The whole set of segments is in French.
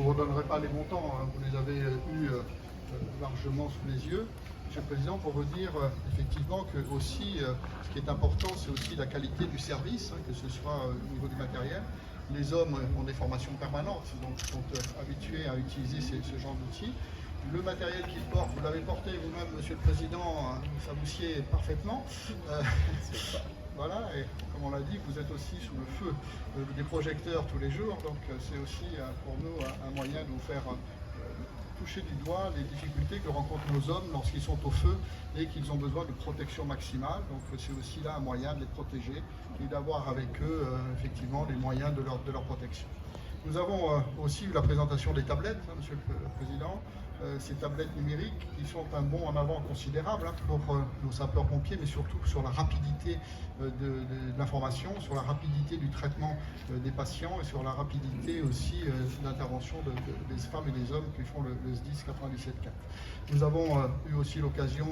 vous redonnerai pas les montants, hein, vous les avez eus largement sous les yeux. Monsieur le Président, pour vous dire effectivement que aussi, ce qui est important, c'est aussi la qualité du service, hein, que ce soit au niveau du matériel. Les hommes ont des formations permanentes, donc sont habitués à utiliser ce genre d'outils. Le matériel qu'ils portent, vous l'avez porté vous-même, Monsieur le Président, ça vous sied parfaitement. Voilà, et comme on l'a dit, vous êtes aussi sous le feu des projecteurs tous les jours, donc c'est aussi pour nous un moyen de vous faire toucher du doigt les difficultés que rencontrent nos hommes lorsqu'ils sont au feu et qu'ils ont besoin de protection maximale. Donc c'est aussi là un moyen de les protéger et d'avoir avec eux effectivement les moyens de leur protection. Nous avons aussi eu la présentation des tablettes, hein, Monsieur le Président, ces tablettes numériques qui sont un bond en avant considérable hein, pour nos sapeurs-pompiers, mais surtout sur la rapidité de l'information, sur la rapidité du traitement des patients et sur la rapidité aussi d'intervention des femmes et des hommes qui font le SDIS 97.4. Nous avons eu aussi l'occasion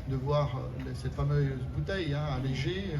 de voir cette fameuse bouteille hein, allégée,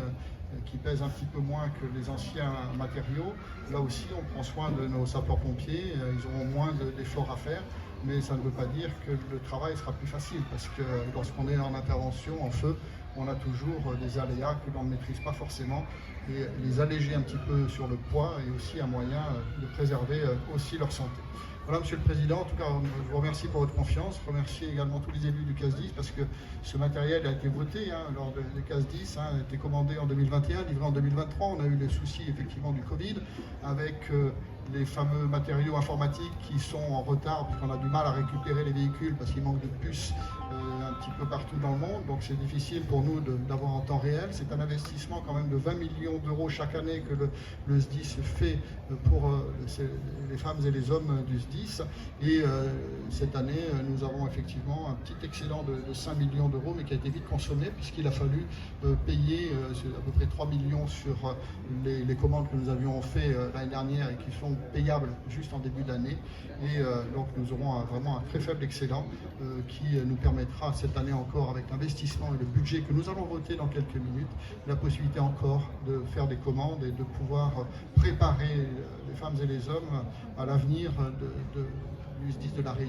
qui pèse un petit peu moins que les anciens matériaux. Là aussi, on prend soin de nos sapeurs-pompiers, ils auront moins d'efforts à faire, mais ça ne veut pas dire que le travail sera plus facile, parce que lorsqu'on est en intervention, en feu, on a toujours des aléas que l'on ne maîtrise pas forcément, et les alléger un petit peu sur le poids est aussi un moyen de préserver aussi leur santé. Voilà, Monsieur le Président, en tout cas, je vous remercie pour votre confiance. Je remercie également tous les élus du CASDIS parce que ce matériel a été voté hein, lors des CASDIS, a été commandé en 2021, livré en 2023. On a eu les soucis effectivement du Covid avec les fameux matériaux informatiques qui sont en retard puisqu'on a du mal à récupérer les véhicules parce qu'il manque de puces un petit peu partout dans le monde. Donc c'est difficile pour nous d'avoir en temps réel. C'est un investissement quand même de 20 millions d'euros chaque année que le SDIS fait pour les femmes et les hommes du SDIS. Et cette année, nous avons effectivement un petit excédent de 5 millions d'euros, mais qui a été vite consommé puisqu'il a fallu payer à peu près 3 millions sur les commandes que nous avions fait l'année dernière et qui sont payables juste en début d'année. Et donc nous aurons vraiment un très faible excédent qui nous permettra cette année encore, avec l'investissement et le budget que nous allons voter dans quelques minutes, la possibilité encore de faire des commandes et de pouvoir préparer les femmes et les hommes à l'avenir du SDIS de la Réunion.